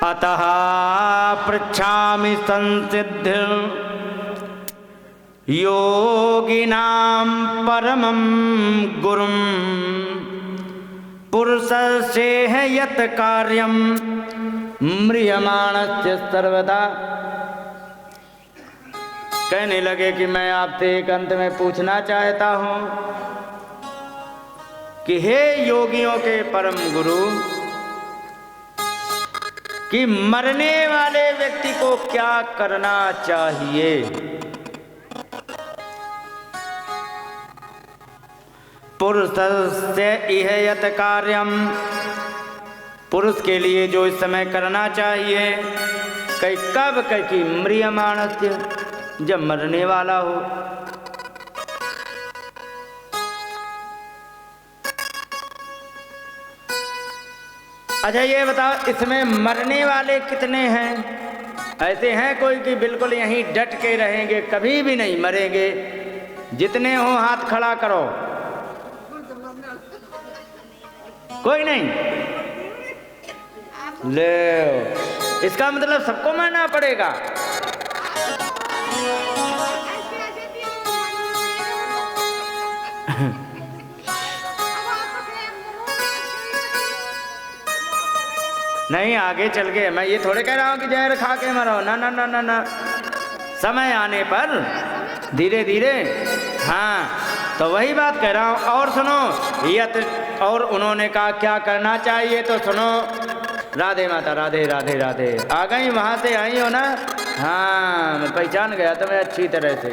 अतः पृच्छामि संसिद्धिं योगिनां परमं गुरुं पुरुषस्येह यत् कार्यं म्रियमाणस्य सर्वदा। कहने लगे कि मैं आपसे एक अंत में पूछना चाहता हूं कि हे योगियों के परम गुरु, कि मरने वाले व्यक्ति को क्या करना चाहिए? पुरुषस्य इह यत् कार्यम, पुरुष के लिए जो इस समय करना चाहिए, कई कब कई कि म्रियमाणस्य, जब मरने वाला हो। अच्छा ये बताओ, इसमें मरने वाले कितने हैं? ऐसे हैं कोई कि बिल्कुल यहीं डट के रहेंगे, कभी भी नहीं मरेंगे? जितने हो हाथ खड़ा करो। कोई नहीं? ले, इसका मतलब सबको मानना पड़ेगा। नहीं, आगे चल के मैं ये थोड़े कह रहा हूं कि जहर खा के मरो, ना ना ना ना ना, समय आने पर धीरे धीरे। हाँ, तो वही बात कह रहा हूं। और सुनो, यत, और उन्होंने कहा क्या करना चाहिए, तो सुनो। राधे माता, राधे राधे राधे। आ गई, वहां से आई हो ना? हाँ, मैं पहचान गया तुम्हें अच्छी तरह से।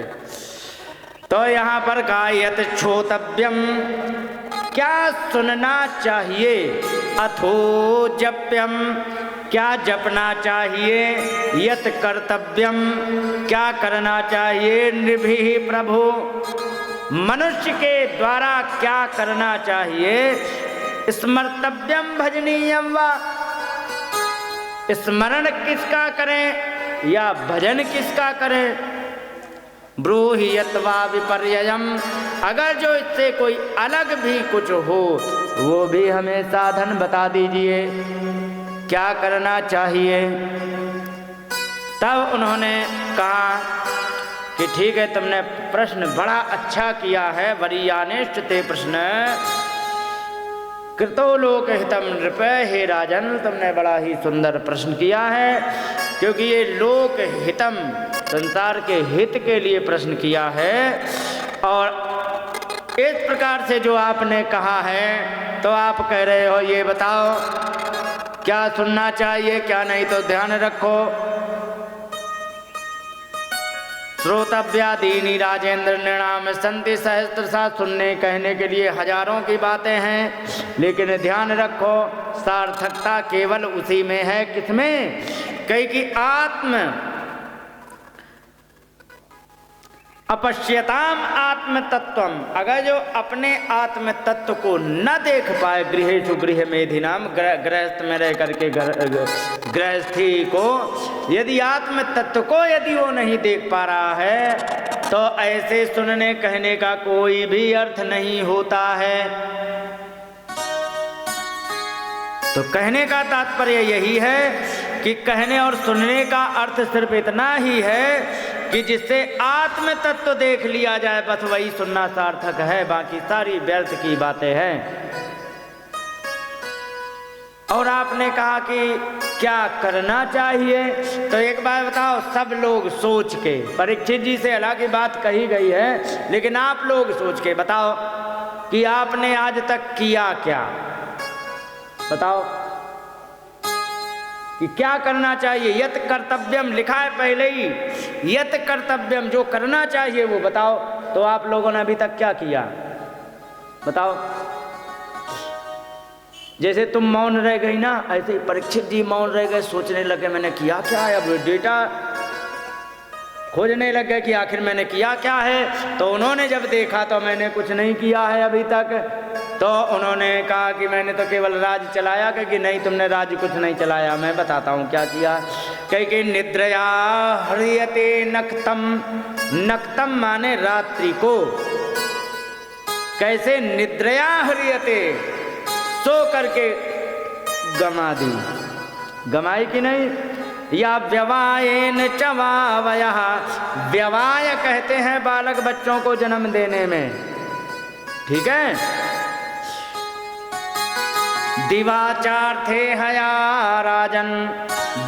तो यहाँ पर कहा यत श्रोतव्यम, क्या सुनना चाहिए, अथो जप्यम, क्या जपना चाहिए, यत कर्तव्यम, क्या करना चाहिए, नृभिः प्रभु, मनुष्य के द्वारा क्या करना चाहिए, स्मर्तव्यम भजनीयम वा, स्मरण किसका करें या भजन किसका करें, ब्रूहि यत् वा विपर्ययम्, अगर जो इससे कोई अलग भी कुछ हो वो भी हमें साधन बता दीजिए, क्या करना चाहिए। तब उन्होंने कहा कि ठीक है, तुमने प्रश्न बड़ा अच्छा किया है। वरीयानेष्ट ते प्रश्न कृतो लोक हितम नृप, हे राजन, तुमने बड़ा ही सुंदर प्रश्न किया है, क्योंकि ये लोक हितम, संसार के हित के लिए प्रश्न किया है। और इस प्रकार से जो आपने कहा है, तो आप कह रहे हो ये बताओ क्या सुनना चाहिए क्या नहीं, तो ध्यान रखो। श्रोतव्यादीनि राजेंद्र नृणाम संति सहस्त्रशा, सुनने कहने के लिए हजारों की बातें हैं, लेकिन ध्यान रखो सार्थकता केवल उसी में है, किसमें, कई कि आत्म अपश्यताम आत्म तत्वम, अगर जो अपने आत्म तत्व को न देख पाए, गृहेषु गृह मेधिनाम, गृहस्थ में रह करके गृहस्थी को, यदि आत्म तत्व को यदि वो नहीं देख पा रहा है, तो ऐसे सुनने कहने का कोई भी अर्थ नहीं होता है। तो कहने का तात्पर्य यही है कि कहने और सुनने का अर्थ सिर्फ इतना ही है कि जिससे आत्म तत्व देख लिया जाए, बस वही सुनना सार्थक है, बाकी सारी व्यर्थ की बातें हैं। और आपने कहा कि क्या करना चाहिए, तो एक बार बताओ, सब लोग सोच के, परीक्षित जी से अलग ही बात कही गई है, लेकिन आप लोग सोच के बताओ कि आपने आज तक किया क्या, बताओ कि क्या करना चाहिए। यत कर्तव्यम लिखा है पहले ही, यत कर्तव्यम, जो करना चाहिए वो बताओ। तो आप लोगों ने अभी तक क्या किया, बताओ। जैसे तुम मौन रह गई ना, ऐसे ही परीक्षित जी मौन रह गए, सोचने लगे मैंने किया क्या है, अब डेटा खोजने लग गए कि आखिर मैंने किया क्या है। तो उन्होंने जब देखा तो मैंने कुछ नहीं किया है अभी तक, तो उन्होंने कहा कि मैंने तो केवल राज चलाया, कि नहीं तुमने राज कुछ नहीं चलाया, मैं बताता हूँ क्या किया। कहीं निद्रया ह्रियते नक्तम, नक्तम माने रात्रि को, कैसे निद्रया ह्रियते, सो करके गमा दी, गमाई कि नहीं? या व्यवायेन चवावयः, व्यवाय कहते हैं बालक बच्चों को जन्म देने में, ठीक है। दिवाचार्थे हया राजन,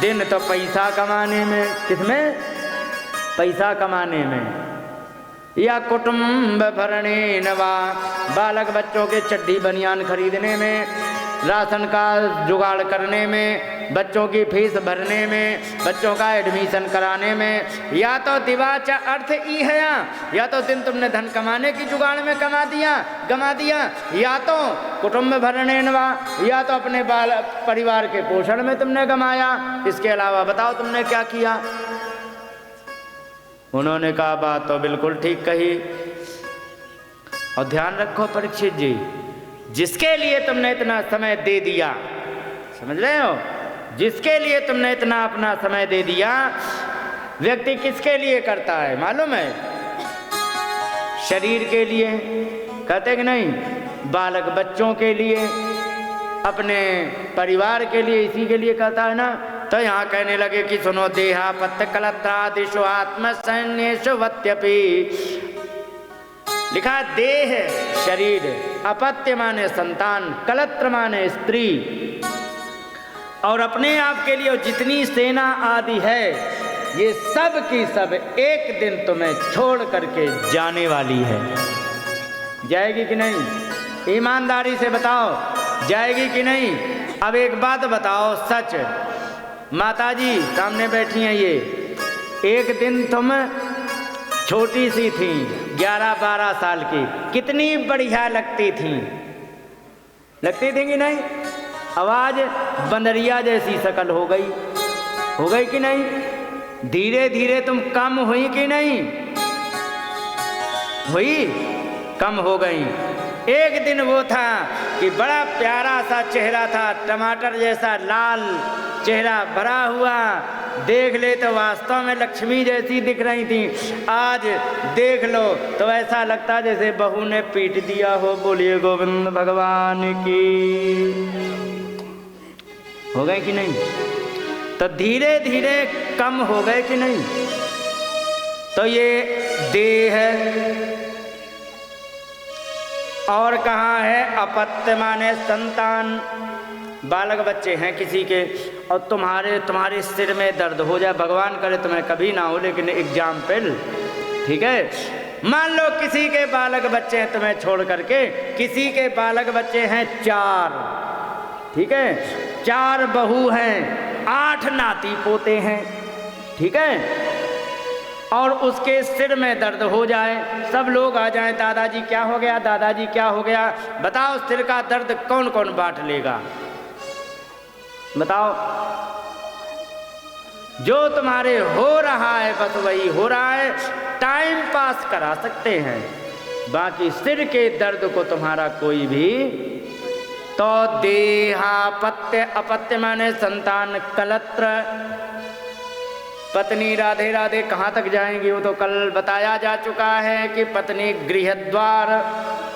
दिन तो पैसा कमाने में, किसमें? पैसा कमाने में। या कुटुंब भरणे नवा, बालक बच्चों के चड्डी बनियान खरीदने में, राशन का जुगाड़ करने में, बच्चों की फीस भरने में, बच्चों का एडमिशन कराने में। या तो दिवाचा अर्थ ई है, या तो दिन तुमने धन कमाने की जुगाड़ में गमा दिया, या तो कुटुंब भरने नवा, या तो अपने परिवार के पोषण में तुमने गमाया। इसके अलावा बताओ तुमने क्या किया? उन्होंने कहा बात तो बिल्कुल ठीक कही। और ध्यान रखो परीक्षित जी, जिसके लिए तुमने इतना समय दे दिया, समझ रहे हो, जिसके लिए तुमने इतना अपना समय दे दिया, व्यक्ति किसके लिए करता है मालूम है? शरीर के लिए, कहते कि नहीं? बालक बच्चों के लिए, अपने परिवार के लिए, इसी के लिए करता है ना। तो यहाँ कहने लगे कि सुनो, देहापत्य कलत्रादिषु आत्मसैन्येषु वत्यपि, लिखा है देह शरीर, अपत्य माने संतान, कलत्र माने स्त्री, और अपने आप के लिए जितनी सेना आदि है, ये सब की सब एक दिन तुम्हें छोड़ करके जाने वाली है। जाएगी कि नहीं? ईमानदारी से बताओ, जाएगी कि नहीं? अब एक बात बताओ सच, माताजी सामने बैठी हैं ये, एक दिन तुम छोटी सी थी, 11-12 साल की, कितनी बढ़िया लगती थी कि नहीं? आवाज बंदरिया जैसी शकल हो गई कि नहीं? धीरे धीरे तुम कम हुई कि नहीं हुई? कम हो गई। एक दिन वो था कि बड़ा प्यारा सा चेहरा था, टमाटर जैसा लाल चेहरा भरा हुआ, देख ले तो वास्तव में लक्ष्मी जैसी दिख रही थी। आज देख लो तो ऐसा लगता जैसे बहू ने पीट दिया हो। बोलिए गोविंद भगवान की। हो गए कि नहीं? तो धीरे धीरे कम हो गए कि नहीं? तो ये देह और कहाँ है? अपत्य माने संतान, बालक बच्चे हैं किसी के, और तुम्हारे सिर में दर्द हो जाए, भगवान करे तुम्हें कभी ना हो, लेकिन एग्जाम्पल, ठीक है, मान लो किसी के बालक बच्चे हैं तुम्हें छोड़ करके, किसी के बालक बच्चे हैं 4, ठीक है, 4 बहू हैं, 8 नाती पोते हैं, ठीक है, और उसके सिर में दर्द हो जाए, सब लोग आ जाएं, दादाजी क्या हो गया, दादाजी क्या हो गया, बताओ सिर का दर्द कौन कौन बांट लेगा? बताओ। जो तुम्हारे हो रहा है बस वही हो रहा है, टाइम पास करा सकते हैं, बाकी सिर के दर्द को तुम्हारा कोई भी। तो देहापत्य, अपत्य माने संतान, कलत्र, पत्नी राधे राधे कहाँ तक जाएंगी? वो तो कल बताया जा चुका है कि पत्नी गृहद्वार,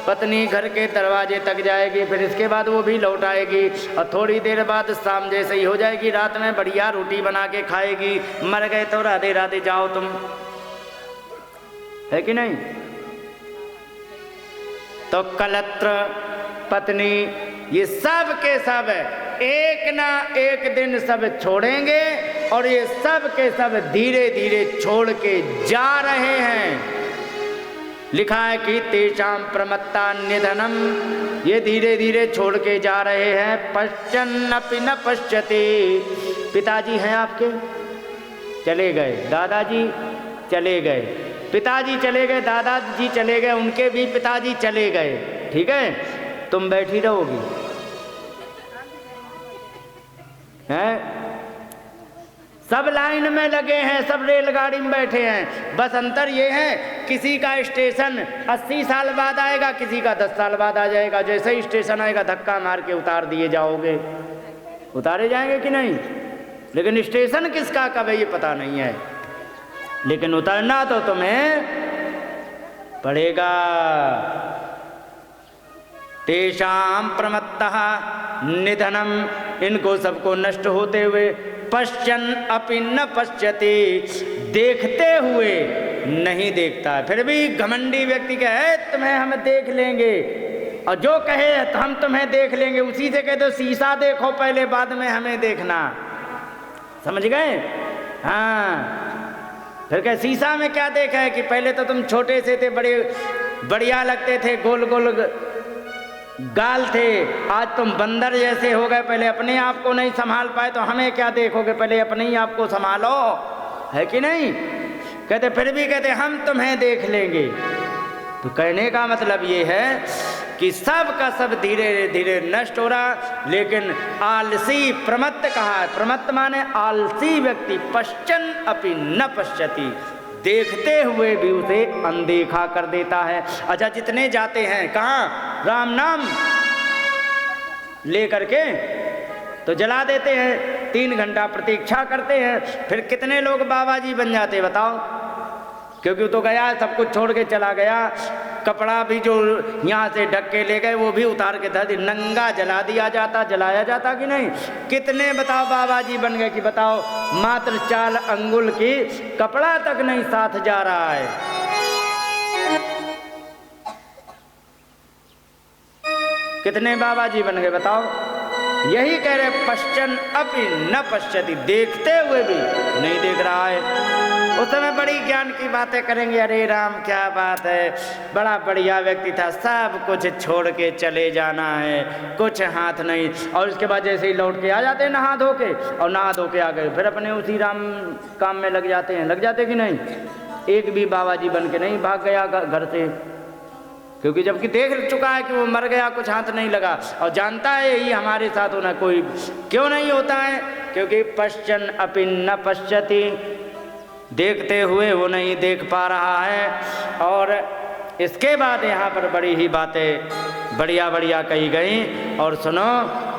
पत्नी घर के दरवाजे तक जाएगी, फिर इसके बाद वो भी लौट आएगी, और थोड़ी देर बाद शाम जैसे ही हो जाएगी, रात में बढ़िया रोटी बना के खाएगी। मर गए तो राधे राधे जाओ तुम, है कि नहीं? तो कलत्र, पत्नी, ये सब के सब एक ना एक दिन सब छोड़ेंगे, और ये सब के सब धीरे धीरे छोड़ के जा रहे हैं। लिखा है कि तेषां प्रमत्ता निधनम, ये धीरे धीरे छोड़ के जा रहे हैं। पश्चन्नपि न पश्यति, पिताजी हैं आपके, चले गए, दादाजी चले गए, पिताजी चले गए, दादाजी चले गए, उनके भी पिताजी चले गए, ठीक है, तुम बैठी रहोगी, हैं? सब लाइन में लगे हैं, सब रेलगाड़ी में बैठे हैं, बस अंतर ये है किसी का स्टेशन 80 साल बाद आएगा, किसी का 10 साल बाद आ जाएगा। जैसे ही स्टेशन आएगा धक्का मार के उतार दिए जाओगे, उतारे जाएंगे कि नहीं? लेकिन स्टेशन किसका कब है ये पता नहीं है, लेकिन उतरना तो तुम्हें पड़ेगा। तेषां प्रमत्तः निधनम, इनको सबको नष्ट होते हुए पश्चन अपि न पश्यति, देखते हुए नहीं देखता है। फिर भी घमंडी व्यक्ति कहे तुम्हें हम देख लेंगे, और जो कहे तो हम तुम्हें देख लेंगे, उसी से कह दो शीशा देखो पहले, बाद में हमें देखना। समझ गए? हाँ। फिर क्या शीशा में क्या देखा है कि पहले तो तुम छोटे से थे, बड़े बढ़िया लगते थे, गोल गोल गाल थे, आज तुम बंदर जैसे हो गए। पहले अपने आप को नहीं संभाल पाए तो हमें क्या देखोगे, पहले अपने ही आप को संभालो, है कि नहीं? कहते फिर भी कहते हम तुम्हें देख लेंगे। तो कहने का मतलब ये है कि सब का सब धीरे धीरे नष्ट हो रहा, लेकिन आलसी प्रमत्त कहा है। प्रमत्त माने आलसी व्यक्ति, पश्चन अपि न पश्यति, देखते हुए भी उसे अनदेखा कर देता है। अच्छा, जितने जाते हैं कहाँ राम नाम लेकर के तो जला देते हैं, 3 घंटा प्रतीक्षा करते हैं, फिर कितने लोग बाबा जी बन जाते बताओ? क्योंकि वो तो गया, सब कुछ छोड़ के चला गया, कपड़ा भी जो यहाँ से ढक के ले गए वो भी उतार के धर, नंगा जला दिया जाता, जलाया जाता कि नहीं? कितने बताओ बाबा जी बन गए कि बताओ मात्र 4 अंगुल की कपड़ा तक नहीं साथ जा रहा है। कितने बाबा जी बन गए बताओ? यही कह रहे पश्चन अपि न पश्यति, देखते हुए भी नहीं देख रहा है। उस समय बड़ी ज्ञान की बातें करेंगे, अरे राम क्या बात है, बड़ा बढ़िया व्यक्ति था, सब कुछ छोड़ के चले जाना है, कुछ हाथ नहीं। और उसके बाद जैसे ही लौट के आ जाते हैं नहा धो के, और नहा धो के आ गए फिर अपने उसी राम काम में लग जाते हैं। लग जाते कि नहीं? एक भी बाबा जी बन के नहीं भाग गया घर से, क्योंकि जबकि देख चुका है कि वो मर गया, कुछ हाथ नहीं लगा, और जानता है यही हमारे साथ होना। कोई क्यों नहीं होता है? क्योंकि पश्चन अपि न पश्यति, देखते हुए वो नहीं देख पा रहा है। और इसके बाद यहाँ पर बड़ी ही बातें बढ़िया बढ़िया कही गई। और सुनो,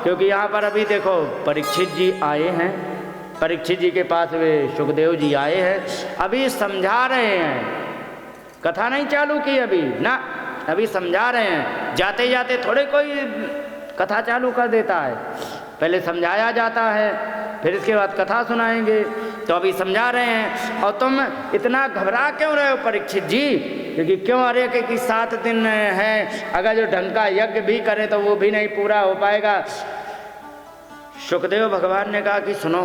क्योंकि यहाँ पर अभी देखो परीक्षित जी आए हैं, परीक्षित जी के पास वे सुखदेव जी आए हैं, अभी समझा रहे हैं, कथा नहीं चालू की अभी ना, अभी समझा रहे हैं। जाते जाते थोड़े कोई कथा चालू कर देता है, पहले समझाया जाता है, फिर इसके बाद कथा सुनाएंगे। तो अभी समझा रहे हैं। और तुम इतना घबरा क्यों रहे हो परीक्षित जी? क्योंकि क्यों? अरे कि 7 दिन है, अगर जो ढंग का यज्ञ भी करे तो वो भी नहीं पूरा हो पाएगा। सुखदेव भगवान ने कहा कि सुनो,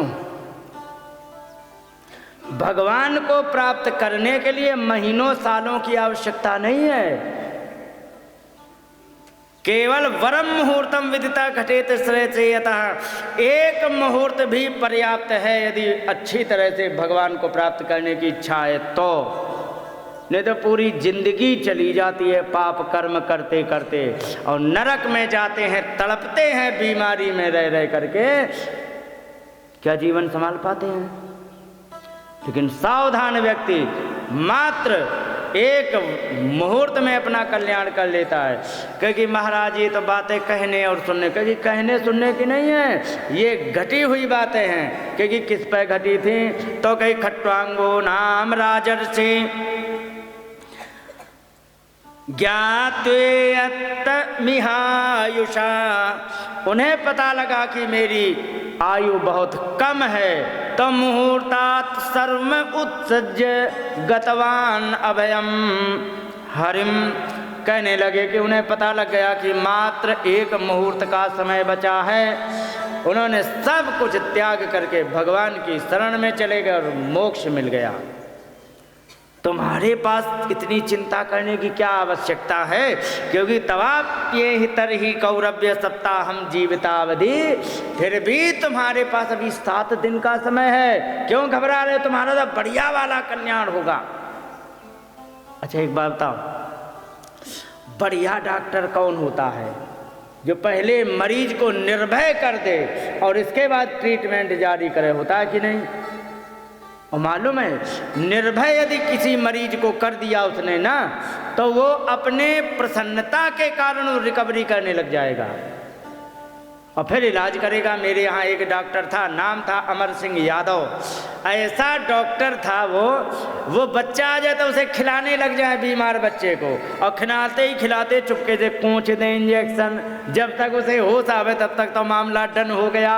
भगवान को प्राप्त करने के लिए महीनों सालों की आवश्यकता नहीं है, केवल वरम मुहूर्तम विदिता घटेत श्रेयतः, एक मुहूर्त भी पर्याप्त है यदि अच्छी तरह से भगवान को प्राप्त करने की इच्छा है तो। नहीं तो पूरी जिंदगी चली जाती है पाप कर्म करते करते, और नरक में जाते हैं, तड़पते हैं बीमारी में रह रह करके, क्या जीवन संभाल पाते हैं? लेकिन सावधान व्यक्ति मात्र एक मुहूर्त में अपना कल्याण कर लेता है। क्योंकि महाराज ये तो बातें कहने और सुनने, क्योंकि कहने सुनने की नहीं है, ये घटी हुई बातें हैं। क्योंकि किस पे घटी थी? तो कहीं खट्वांगो नाम राजर्षि ज्ञात्वेयत मिहायुषा, उन्हें पता लगा कि मेरी आयु बहुत कम है, तो मुहूर्तात सर्व उत्सज्य गतवान अभयम हरिम, कहने लगे कि उन्हें पता लग गया कि मात्र एक मुहूर्त का समय बचा है। उन्होंने सब कुछ त्याग करके भगवान की शरण में चले गए और मोक्ष मिल गया। तुम्हारे पास इतनी चिंता करने की क्या आवश्यकता है? क्योंकि तवाप ये ही तरही कौरव्य सप्ताहम जीवितावधि, फिर भी तुम्हारे पास अभी 7 दिन का समय है, क्यों घबरा रहे हो? तुम्हारा तो बढ़िया वाला कल्याण होगा। अच्छा एक बात बताओ, बढ़िया डॉक्टर कौन होता है? जो पहले मरीज को निर्भय कर दे और इसके बाद ट्रीटमेंट जारी करे, होता है कि नहीं? और मालूम है, निर्भय यदि किसी मरीज को कर दिया उसने ना, तो वो अपने प्रसन्नता के कारण रिकवरी करने लग जाएगा। और फिर इलाज करेगा। मेरे यहाँ एक डॉक्टर था, नाम था अमर सिंह यादव। ऐसा डॉक्टर था वो बच्चा आ जाए तो उसे खिलाने लग जाए बीमार बच्चे को, और खिलाते ही खिलाते चुपके से कोंच दे इंजेक्शन। जब तक उसे होश आवे तब तक तो मामला डन हो गया।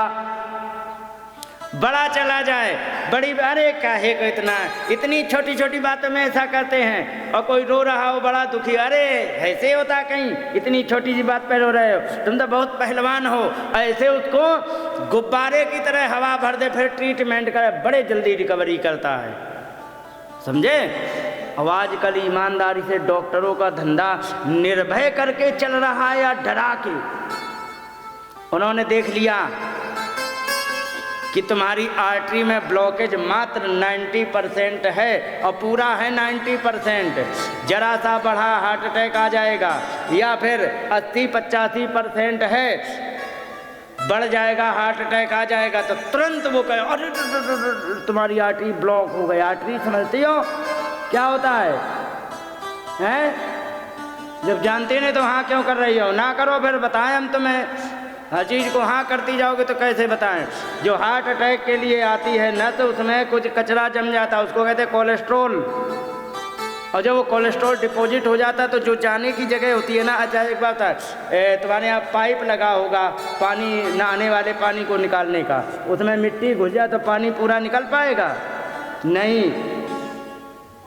बड़ा चला जाए, बड़ी, अरे काहे को इतनी छोटी छोटी बातों में ऐसा करते हैं। और कोई रो रहा हो बड़ा दुखी, अरे ऐसे होता कहीं, इतनी छोटी सी बात पे रो रहे हो, तुम तो बहुत पहलवान हो। ऐसे उसको गुब्बारे की तरह हवा भर दे, फिर ट्रीटमेंट करे, बड़े जल्दी रिकवरी करता है, समझे। अब आजकल ईमानदारी से डॉक्टरों का धंधा निर्भय करके चल रहा है या डरा के। उन्होंने देख लिया कि तुम्हारी आर्टरी में ब्लॉकेज मात्र 90% है और पूरा है 90%, जरा सा बढ़ा हार्ट अटैक आ जाएगा, या फिर 80-85% है, बढ़ जाएगा, हार्ट अटैक आ जाएगा, तो तुरंत वो कहे अरे तुम्हारी आर्टरी ब्लॉक हो गई। आर्टरी समझती हो क्या होता है, हैं? जब जानते नहीं तो हाँ क्यों कर रही हो? ना करो, फिर बताएं हम तुम्हें। हर चीज़ को हाँ करती जाओगे तो कैसे बताएं। जो हार्ट अटैक के लिए आती है न, तो उसमें कुछ कचरा जम जाता है, उसको कहते हैं कोलेस्ट्रॉल। और जब वो कोलेस्ट्रॉल डिपॉजिट हो जाता है तो जो जाने की जगह होती है ना, अच्छा एक बात है, तुम्हारे यहाँ पाइप लगा होगा पानी, नहाने वाले पानी को निकालने का, उसमें मिट्टी घुस जाए तो पानी पूरा निकल पाएगा? नहीं।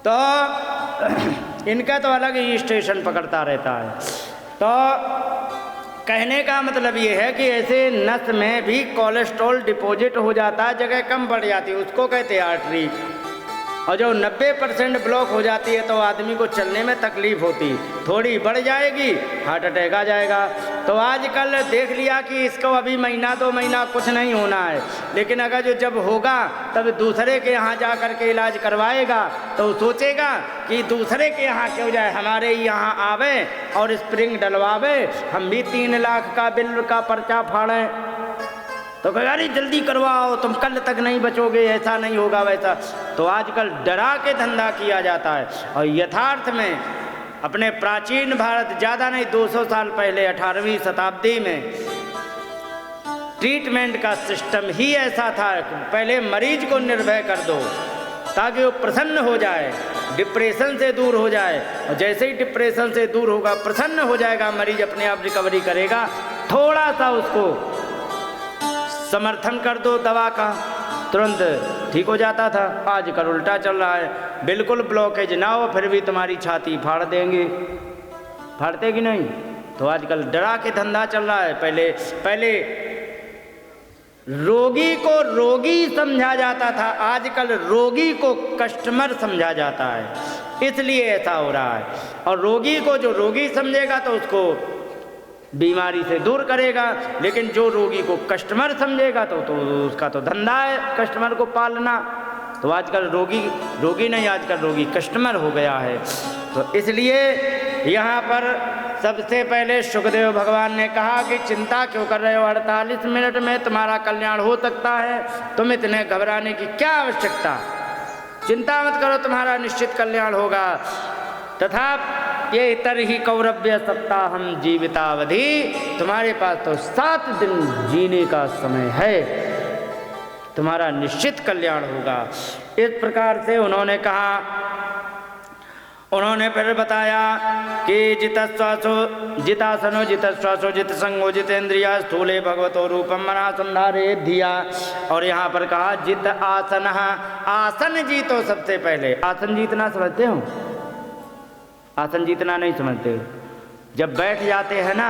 तो इनका तो अलग ही स्टेशन पकड़ता रहता है। तो कहने का मतलब ये है कि ऐसे नस में भी कोलेस्ट्रॉल डिपॉजिट हो जाता है, जगह कम बढ़ जाती है, उसको कहते हैं आर्टरी। और जो 90% ब्लॉक हो जाती है तो आदमी को चलने में तकलीफ होती, थोड़ी बढ़ जाएगी हार्ट अटैक आ जाएगा। तो आजकल देख लिया कि इसको अभी महीना 2 महीना कुछ नहीं होना है, लेकिन अगर जो जब होगा तब दूसरे के यहाँ जा कर के इलाज करवाएगा तो सोचेगा कि दूसरे के यहाँ क्यों जाए, हमारे यहाँ आवे और स्प्रिंग डलवावे, हम भी 3 लाख का बिल का पर्चा फाड़ें। तो कहेगा अरे जल्दी करवाओ, तुम कल तक नहीं बचोगे, ऐसा नहीं होगा वैसा। तो आजकल डरा के धंधा किया जाता है। और यथार्थ में अपने प्राचीन भारत, ज़्यादा नहीं 200 साल पहले 18वीं शताब्दी में ट्रीटमेंट का सिस्टम ही ऐसा था। पहले मरीज को निर्भय कर दो ताकि वो प्रसन्न हो जाए, डिप्रेशन से दूर हो जाए, और जैसे ही डिप्रेशन से दूर होगा, प्रसन्न हो जाएगा मरीज, अपने आप रिकवरी करेगा। थोड़ा सा उसको समर्थन कर दो दवा का, तुरंत ठीक हो जाता था। आजकल उल्टा चल रहा है, बिल्कुल ब्लॉकेज ना हो फिर भी तुम्हारी छाती फाड़ देंगे। फाड़ते कि नहीं? तो आजकल डरा के धंधा चल रहा है। पहले रोगी को रोगी समझा जाता था, आजकल रोगी को कस्टमर समझा जाता है, इसलिए ऐसा हो रहा है। और रोगी को जो रोगी समझेगा तो उसको बीमारी से दूर करेगा, लेकिन जो रोगी को कस्टमर समझेगा तो उसका तो धंधा है कस्टमर को पालना। तो आजकल रोगी नहीं, आजकल रोगी कस्टमर हो गया है। तो इसलिए यहाँ पर सबसे पहले सुखदेव भगवान ने कहा कि चिंता क्यों कर रहे हो, 48 मिनट में तुम्हारा कल्याण हो सकता है, तुम इतने घबराने की क्या आवश्यकता, चिंता मत करो, तुम्हारा निश्चित कल्याण होगा। तथा ये तरही कौरव्य सप्ताहम जीवितावधि, तुम्हारे पास तो 7 दिन जीने का समय है, तुम्हारा निश्चित कल्याण होगा। इस प्रकार से उन्होंने कहा। उन्होंने फिर बताया कि जितासनो जितश्वासो जितसंगो जितेन्द्रिया स्थूले भगवतो रूपम मना संधारे धिया। और यहाँ पर कहा जित आसन, आसन जीतो। सबसे पहले आसन जीतना समझते हो? आसन जीतना नहीं समझते हो? जब बैठ जाते हैं ना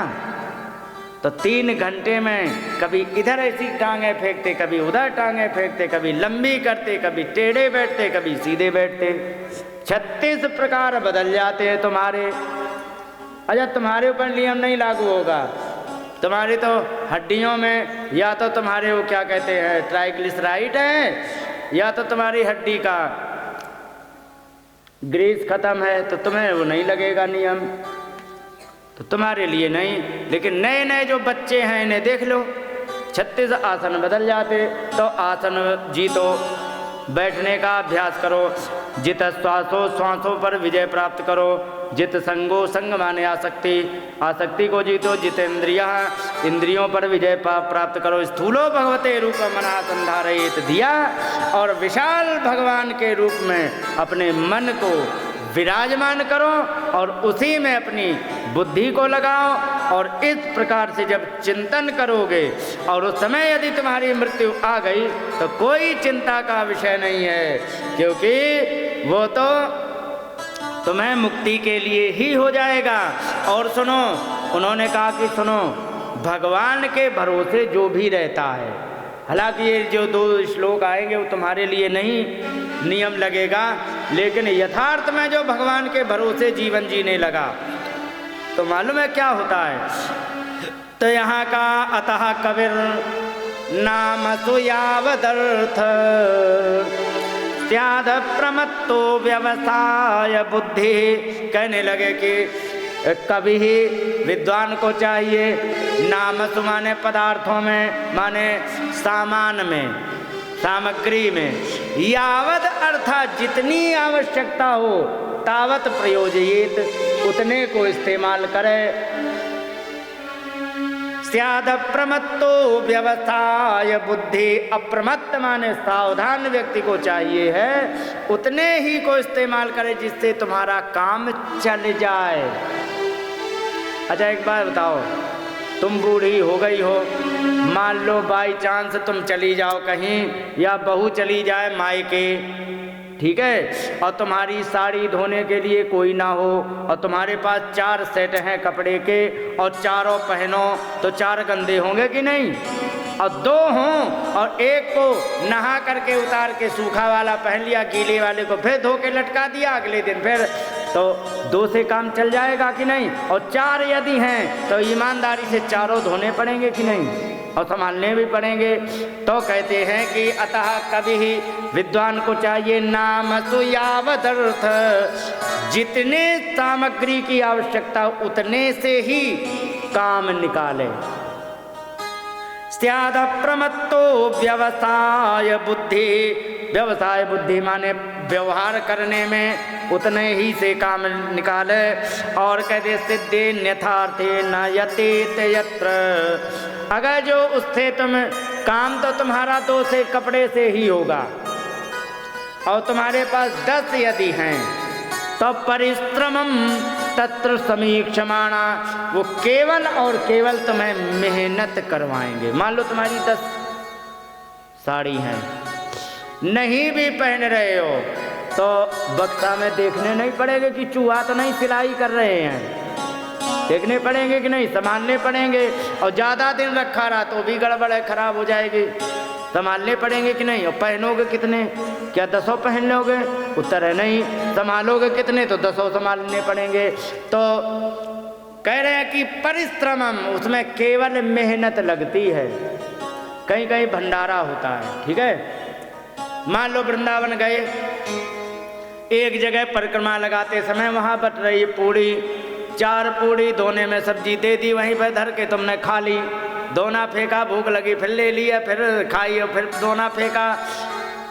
तो 3 घंटे में कभी इधर ऐसी टांगें फेंकते, कभी उधर टांगें फेंकते, कभी लंबी करते, कभी टेढ़े बैठते, कभी सीधे बैठते, 36 प्रकार बदल जाते हैं तुम्हारे। अच्छा, तुम्हारे ऊपर नियम नहीं लागू होगा, तुम्हारी तो हड्डियों में या तो तुम्हारे वो क्या कहते हैं ट्राइग्लिसराइड है, या तो तुम्हारी हड्डी का ग्रीस खत्म है, तो तुम्हें वो नहीं लगेगा नियम, तो तुम्हारे लिए नहीं। लेकिन नए नए जो बच्चे हैं इन्हें देख लो, 36 आसन बदल जाते। तो आसन जीतो, बैठने का अभ्यास करो, जित श्वासों पर विजय प्राप्त करो। जित संगो संग माने आसक्ति, आसक्ति को जीतो। जितेंद्रिया, इंद्रियों पर विजय प्राप्त करो। स्थूलो भगवते रूप मना संधारयेत धिया, और विशाल भगवान के रूप में अपने मन को विराजमान करो और उसी में अपनी बुद्धि को लगाओ। और इस प्रकार से जब चिंतन करोगे और उस समय यदि तुम्हारी मृत्यु आ गई तो कोई चिंता का विषय नहीं है, क्योंकि वो तो तुम्हें मुक्ति के लिए ही हो जाएगा। और सुनो, उन्होंने कहा कि सुनो, भगवान के भरोसे जो भी रहता है, हालांकि ये जो 2 श्लोक आएंगे वो तुम्हारे लिए नहीं नियम लगेगा, लेकिन यथार्थ में जो भगवान के भरोसे जीवन जीने लगा तो मालूम है क्या होता है। तो यहाँ का अतः कविर नाम सुयावदर्थ स्याद प्रमत्तो व्यवसाय बुद्धि, कहने लगे कि कभी ही विद्वान को चाहिए नाम माने पदार्थों में, माने सामान में, सामग्री में, यावद अर्थात जितनी आवश्यकता हो तावत प्रयोजयेत, उतने को इस्तेमाल करे। स्याद प्रमत्तो व्यवसाय बुद्धि, अप्रमत्त माने सावधान व्यक्ति को चाहिए है उतने ही को इस्तेमाल करे जिससे तुम्हारा काम चल जाए। अच्छा एक बात बताओ, तुम बूढ़ी हो गई हो, मान लो बाई चांस तुम चली जाओ कहीं, या बहू चली जाए मायके, ठीक है, और तुम्हारी साड़ी धोने के लिए कोई ना हो, और तुम्हारे पास 4 सेट हैं कपड़े के और चारों पहनो तो 4 गंदे होंगे कि नहीं, और 2 हों और एक को नहा करके उतार के सूखा वाला पहन लिया, गीले वाले को फिर धो के लटका दिया अगले दिन, फिर तो 2 से काम चल जाएगा कि नहीं। और 4 यदि हैं तो ईमानदारी से चारों धोने पड़ेंगे कि नहीं, और संभालने भी पड़ेंगे। तो कहते हैं कि अतः कभी ही विद्वान को चाहिए नाम सुयावदर्थ, जितने सामग्री की आवश्यकता उतने से ही काम निकाले। स्याद प्रमत्तो व्यवसाय बुद्धि, व्यवसाय बुद्धि माने व्यवहार करने में उतने ही से काम निकाले। और कहते सिद्धे न्यथार्थे न यतीत यत्र, अगर जो उससे तुम काम तो तुम्हारा 2 से कपड़े से ही होगा और तुम्हारे पास 10 यदि हैं तो परिश्रमम तत्र समीक्षमाणा, वो केवल और केवल तुम्हें मेहनत करवाएंगे। मान लो तुम्हारी 10 साड़ी हैं, नहीं भी पहन रहे हो तो बक्सा में देखने नहीं पड़ेगा कि चूहा तो नहीं सिलाई कर रहे हैं, देखने पड़ेंगे कि नहीं, संभालने पड़ेंगे। और ज़्यादा दिन रखा रहा तो भी गड़बड़ है, खराब हो जाएगी, संभालने पड़ेंगे कि नहीं। और पहनोगे कितने, क्या 10 पहन लोगे, उत्तर है नहीं। संभालोगे कितने, तो 10 संभालने पड़ेंगे। तो कह रहे हैं कि परिश्रमम, उसमें केवल मेहनत लगती है। कहीं कहीं भंडारा होता है, ठीक है, मान लो वृंदावन गए, एक जगह परिक्रमा लगाते समय वहाँ बट रही पूड़ी, 4 पूड़ी दोने में सब्जी दे दी, वहीं पर धर के तुमने खा ली, दोना फेंका, भूख लगी फिर ले लिया, फिर खाई और फिर दोना फेंका,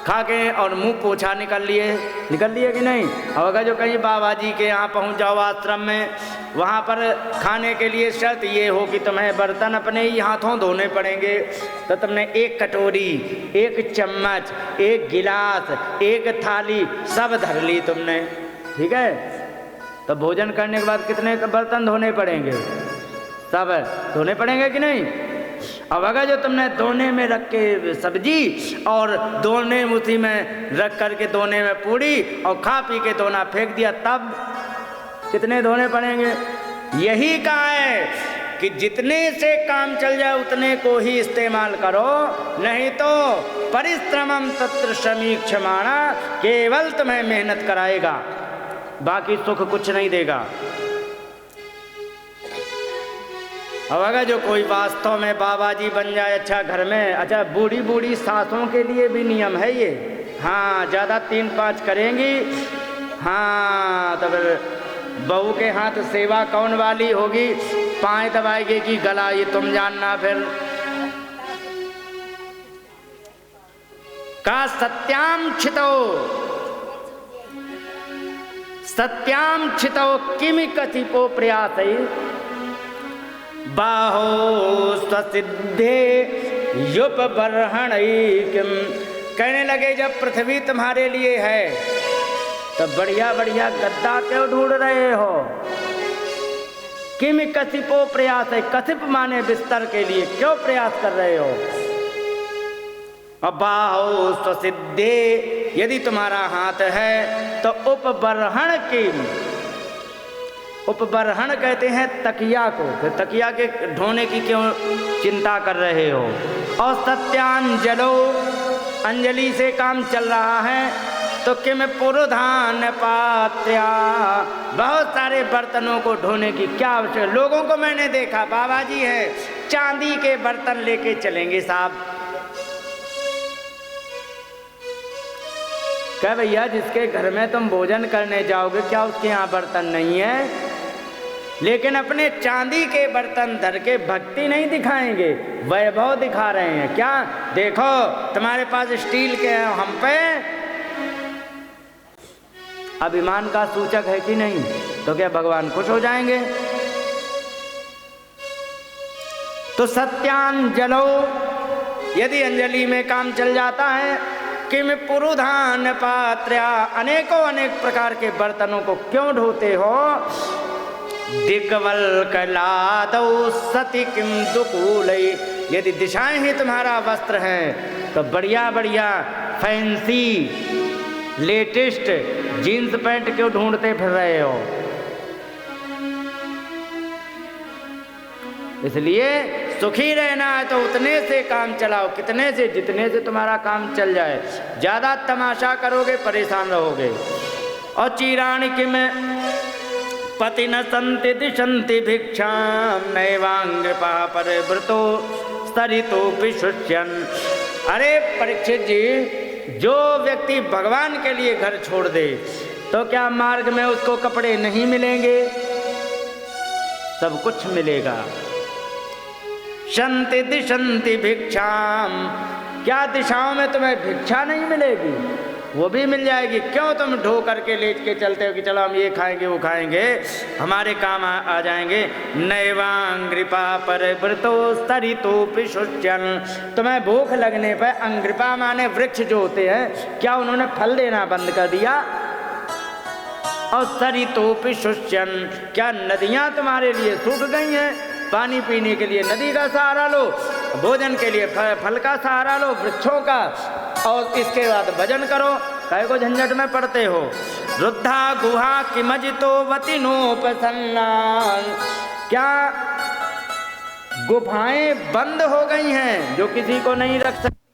खा के और मुंह पोछा निकल लिए कि नहीं। और अगर जो कहीं बाबा जी के यहाँ पहुँच जाओ आश्रम में, वहाँ पर खाने के लिए शर्त ये हो कि तुम्हें बर्तन अपने ही हाथों धोने पड़ेंगे, तो तुमने 1 कटोरी, 1 चम्मच, 1 गिलास, 1 थाली सब धर ली तुमने, ठीक है। तो भोजन करने के बाद कितने बर्तन धोने पड़ेंगे, सब धोने पड़ेंगे कि नहीं। अब अगर जो तुमने दोने में रख के सब्जी और दोने उसी में रख करके दोने में पूड़ी और खा पी के दोना फेंक दिया, तब कितने धोने पड़ेंगे। यही कहा है कि जितने से काम चल जाए उतने को ही इस्तेमाल करो, नहीं तो परिश्रमम तत्र समीक्षमाणा, केवल तुम्हें मेहनत कराएगा, बाकी सुख कुछ नहीं देगा। अब अगर जो कोई वास्तव में बाबा जी बन जाए अच्छा घर में, अच्छा बूढ़ी बूढ़ी सासों के लिए भी नियम है ये, हाँ ज़्यादा 3-5 करेंगी, हाँ तब बहू के हाथ सेवा कौन वाली होगी, पाँव दबाएगी कि गला, ये तुम जानना। फिर का सत्याम छितो सत्याम छितो किमि कथिपो प्रयासै बाहो स्वसिद्धे युपबर्हणै किम। कहने लगे जब पृथ्वी तुम्हारे लिए है तो बढ़िया बढ़िया गद्दा क्यों ढूंढ रहे हो? किम कसिपो प्रयास है, कसिप माने बिस्तर के लिए क्यों प्रयास कर रहे हो? बाहो स्वसिद्धे, यदि तुम्हारा हाथ है तो उपबर्हण की, उपबर्हण कहते हैं तकिया को, तो तकिया के ढोने की क्यों चिंता कर रहे हो? और सत्यांजलो, अंजलि से काम चल रहा है तो किम पुरुधान पात्या, बहुत सारे बर्तनों को ढोने की क्या आवश्यकता? लोगों को मैंने देखा बाबा जी है चांदी के बर्तन लेके चलेंगे साहब। क्या भैया जिसके घर में तुम भोजन करने जाओगे क्या उसके यहाँ बर्तन नहीं है? लेकिन अपने चांदी के बर्तन धर के भक्ति नहीं दिखाएंगे, वैभव दिखा रहे हैं। क्या देखो तुम्हारे पास स्टील के हैं, हम पे अभिमान का सूचक है कि नहीं? तो क्या भगवान खुश हो जाएंगे? तो सत्यांजलो, यदि अंजलि में काम चल जाता है, किम पुरुधान पात्र्या, अनेकों अनेक प्रकार के बर्तनों को क्यों ढोते हो? दिग्वल कलादौ सति किम दुकूलै, यदि दिशाएं ही तुम्हारा वस्त्र है तो बढ़िया बढ़िया फैंसी लेटेस्ट जीन्स पैंट क्यों ढूंढते फिर रहे हो? इसलिए सुखी रहना है तो उतने से काम चलाओ, कितने से? जितने से तुम्हारा काम चल जाए। ज्यादा तमाशा करोगे परेशान रहोगे। और चीराणि किम पति न संति दिशंति भिक्षाम नैवांग्रपा परिवृतो स्तरितो विशुष्यन्। अरे परीक्षित जी, जो व्यक्ति भगवान के लिए घर छोड़ दे तो क्या मार्ग में उसको कपड़े नहीं मिलेंगे? सब कुछ मिलेगा। शंति दिशंति भिक्षाम, क्या दिशाओं में तुम्हें भिक्षा नहीं मिलेगी? वो भी मिल जाएगी। क्यों तुम ढो करके ले के चलते हो कि चलो हम ये खाएंगे वो खाएंगे, हमारे काम आ जाएंगे। नैवांग्रिपा परिवृतो स्तरितो पिशुच्यन्, तुम्हें भूख लगने पर, अंग्रिपा माने वृक्ष जो होते हैं, क्या उन्होंने फल देना बंद कर दिया? और स्तरितो पिशुच्यन्, क्या नदियां तुम्हारे लिए सूख गई हैं? पानी पीने के लिए नदी का सहारा लो, भोजन के लिए फल का सहारा लो, वृक्षों का, और इसके बाद भजन करो। काहे को झंझट में पड़ते हो? रुद्धा गुहा किमजितो वतिनोपसन्ना, क्या गुफाएं बंद हो गई हैं जो किसी को नहीं रख सकती?